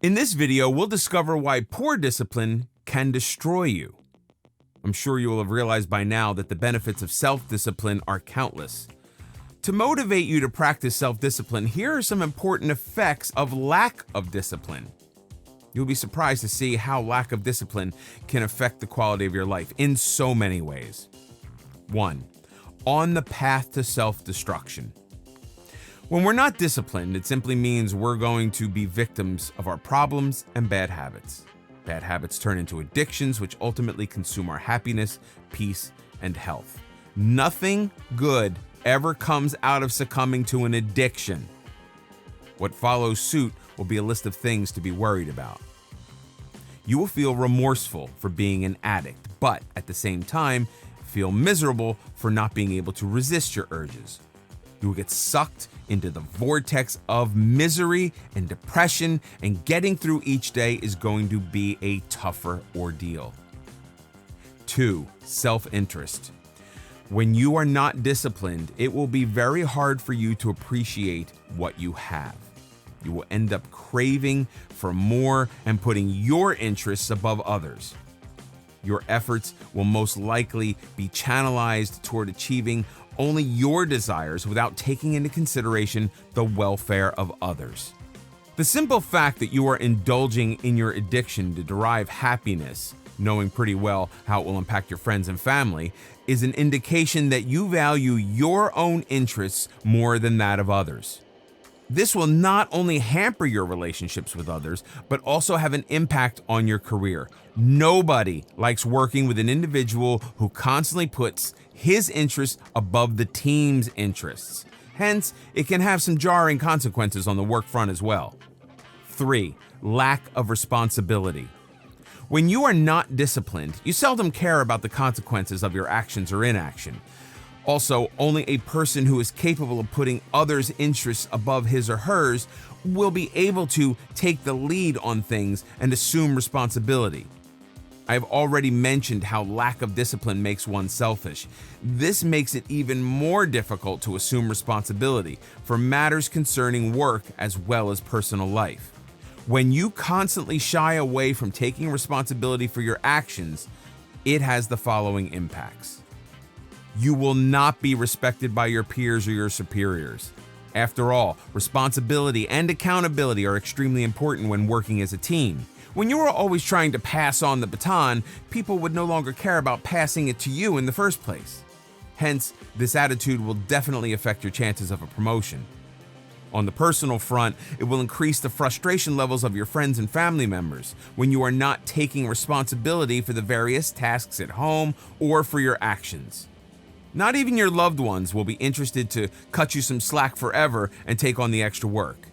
In this video, we'll discover why poor discipline can destroy you. I'm sure you will have realized by now that the benefits of self-discipline are countless. To motivate you to practice self-discipline, here are some important effects of lack of discipline. You'll be surprised to see how lack of discipline can affect the quality of your life in so many ways. 1. On the path to self-destruction. When we're not disciplined, it simply means we're going to be victims of our problems and bad habits. Bad habits turn into addictions, which ultimately consume our happiness, peace, and health. Nothing good ever comes out of succumbing to an addiction. What follows suit will be a list of things to be worried about. You will feel remorseful for being an addict, but at the same time, feel miserable for not being able to resist your urges. You will get sucked into the vortex of misery and depression, and getting through each day is going to be a tougher ordeal. 2. Self-interest. When you are not disciplined, it will be very hard for you to appreciate what you have. You will end up craving for more and putting your interests above others. Your efforts will most likely be channelized toward achieving only your desires without taking into consideration the welfare of others. The simple fact that you are indulging in your addiction to derive happiness, knowing pretty well how it will impact your friends and family, is an indication that you value your own interests more than that of others. This will not only hamper your relationships with others, but also have an impact on your career. Nobody likes working with an individual who constantly puts his interests above the team's interests. Hence, it can have some jarring consequences on the work front as well. 3. Lack of responsibility. When you are not disciplined, you seldom care about the consequences of your actions or inaction. Also, only a person who is capable of putting others' interests above his or hers will be able to take the lead on things and assume responsibility. I have already mentioned how lack of discipline makes one selfish. This makes it even more difficult to assume responsibility for matters concerning work as well as personal life. When you constantly shy away from taking responsibility for your actions, it has the following impacts. You will not be respected by your peers or your superiors. After all, responsibility and accountability are extremely important when working as a team. When you are always trying to pass on the baton, people would no longer care about passing it to you in the first place. Hence, this attitude will definitely affect your chances of a promotion. On the personal front, it will increase the frustration levels of your friends and family members when you are not taking responsibility for the various tasks at home or for your actions. Not even your loved ones will be interested to cut you some slack forever and take on the extra work.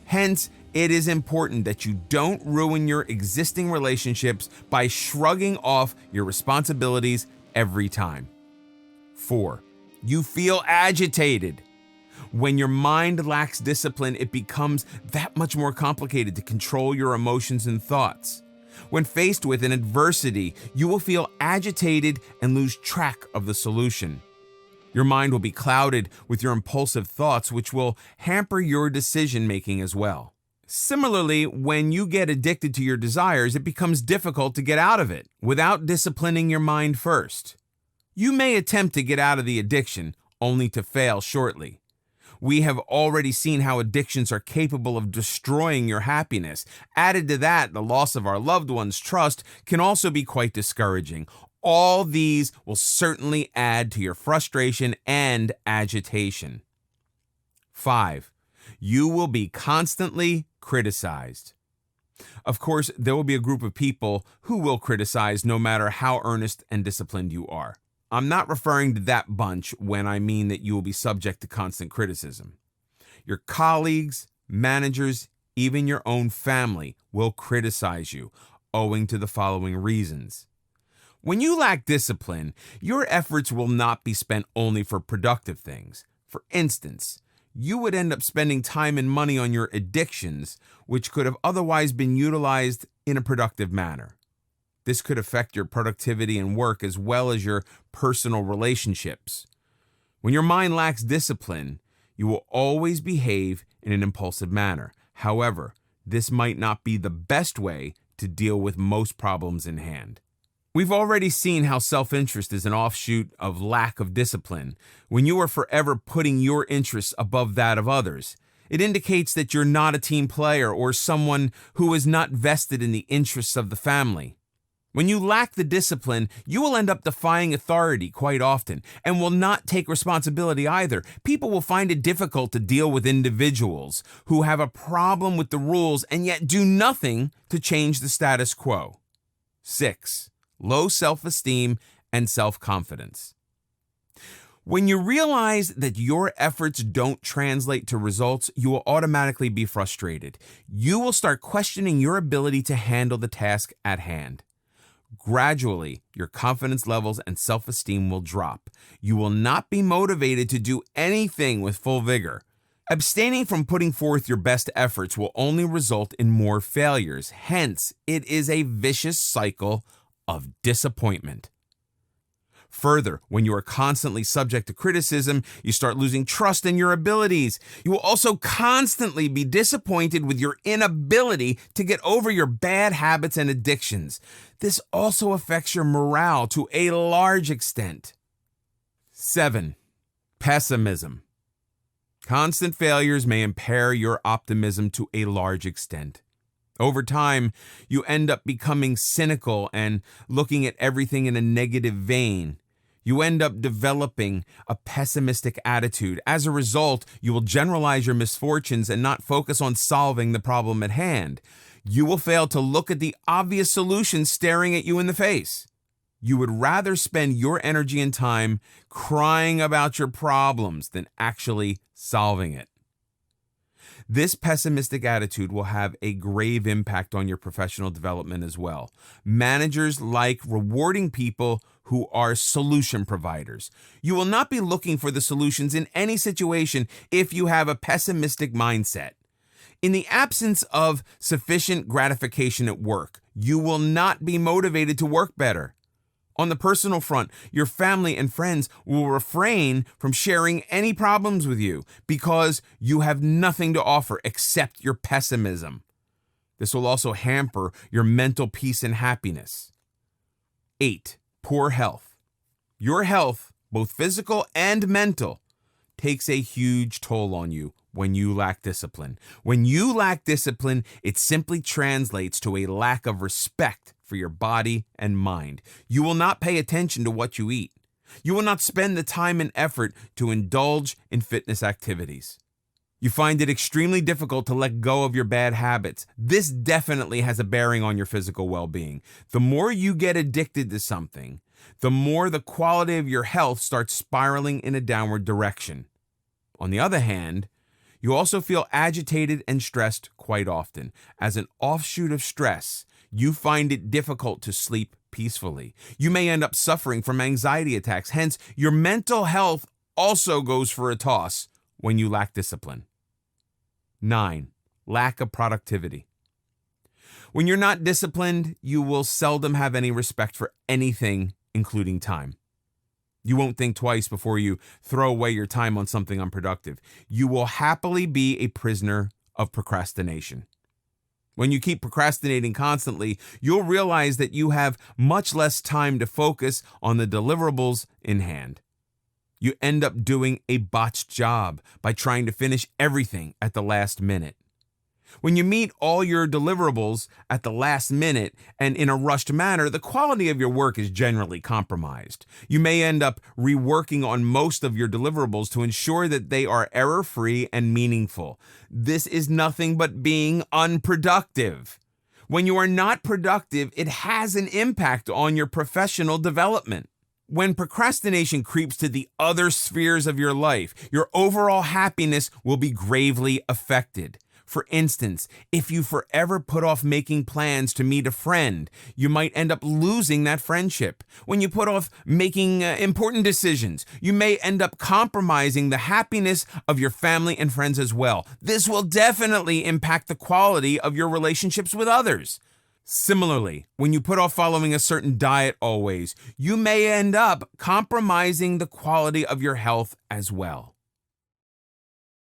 Hence, it is important that you don't ruin your existing relationships by shrugging off your responsibilities every time. 4. You feel agitated. When your mind lacks discipline, it becomes that much more complicated to control your emotions and thoughts. When faced with an adversity, you will feel agitated and lose track of the solution. Your mind will be clouded with your impulsive thoughts, which will hamper your decision-making as well. Similarly, when you get addicted to your desires, it becomes difficult to get out of it without disciplining your mind first. You may attempt to get out of the addiction, only to fail shortly. We have already seen how addictions are capable of destroying your happiness. Added to that, the loss of our loved ones' trust can also be quite discouraging. All these will certainly add to your frustration and agitation. 5. You will be constantly criticized. Of course, there will be a group of people who will criticize no matter how earnest and disciplined you are. I'm not referring to that bunch when I mean that you will be subject to constant criticism. Your colleagues, managers, even your own family will criticize you, owing to the following reasons. When you lack discipline, your efforts will not be spent only for productive things. For instance, you would end up spending time and money on your addictions, which could have otherwise been utilized in a productive manner. This could affect your productivity and work as well as your personal relationships. When your mind lacks discipline, you will always behave in an impulsive manner. However, this might not be the best way to deal with most problems in hand. We've already seen how self-interest is an offshoot of lack of discipline. When you are forever putting your interests above that of others, it indicates that you're not a team player or someone who is not vested in the interests of the family. When you lack the discipline, you will end up defying authority quite often and will not take responsibility either. People will find it difficult to deal with individuals who have a problem with the rules and yet do nothing to change the status quo. 6. Low self-esteem and self-confidence. When you realize that your efforts don't translate to results, you will automatically be frustrated. You will start questioning your ability to handle the task at hand. Gradually, your confidence levels and self-esteem will drop. You will not be motivated to do anything with full vigor. Abstaining from putting forth your best efforts will only result in more failures. Hence, it is a vicious cycle of disappointment. Further, when you are constantly subject to criticism, you start losing trust in your abilities. You will also constantly be disappointed with your inability to get over your bad habits and addictions. This also affects your morale to a large extent. 7. Pessimism. Constant failures may impair your optimism to a large extent. Over time, you end up becoming cynical and looking at everything in a negative vein. You end up developing a pessimistic attitude. As a result, you will generalize your misfortunes and not focus on solving the problem at hand. You will fail to look at the obvious solutions staring at you in the face. You would rather spend your energy and time crying about your problems than actually solving it. This pessimistic attitude will have a grave impact on your professional development as well. Managers like rewarding people who are solution providers. You will not be looking for the solutions in any situation if you have a pessimistic mindset. In the absence of sufficient gratification at work, you will not be motivated to work better. On the personal front, your family and friends will refrain from sharing any problems with you because you have nothing to offer except your pessimism. This will also hamper your mental peace and happiness. 8. Poor health. Your health, both physical and mental, takes a huge toll on you when you lack discipline. When you lack discipline, it simply translates to a lack of respect for your body and mind. You will not pay attention to what you eat. You will not spend the time and effort to indulge in fitness activities. You find it extremely difficult to let go of your bad habits. This definitely has a bearing on your physical well-being. The more you get addicted to something, the more the quality of your health starts spiraling in a downward direction. On the other hand, you also feel agitated and stressed quite often. As an offshoot of stress, you find it difficult to sleep peacefully. You may end up suffering from anxiety attacks. Hence, your mental health also goes for a toss when you lack discipline. 9. Lack of productivity. When you're not disciplined, you will seldom have any respect for anything, including time. You won't think twice before you throw away your time on something unproductive. You will happily be a prisoner of procrastination. When you keep procrastinating constantly, you'll realize that you have much less time to focus on the deliverables in hand. You end up doing a botched job by trying to finish everything at the last minute. When you meet all your deliverables at the last minute and in a rushed manner, the quality of your work is generally compromised. You may end up reworking on most of your deliverables to ensure that they are error-free and meaningful. This is nothing but being unproductive. When you are not productive, it has an impact on your professional development. When procrastination creeps to the other spheres of your life, your overall happiness will be gravely affected. For instance, if you forever put off making plans to meet a friend, you might end up losing that friendship. When you put off making important decisions, you may end up compromising the happiness of your family and friends as well. This will definitely impact the quality of your relationships with others. Similarly, when you put off following a certain diet always, you may end up compromising the quality of your health as well.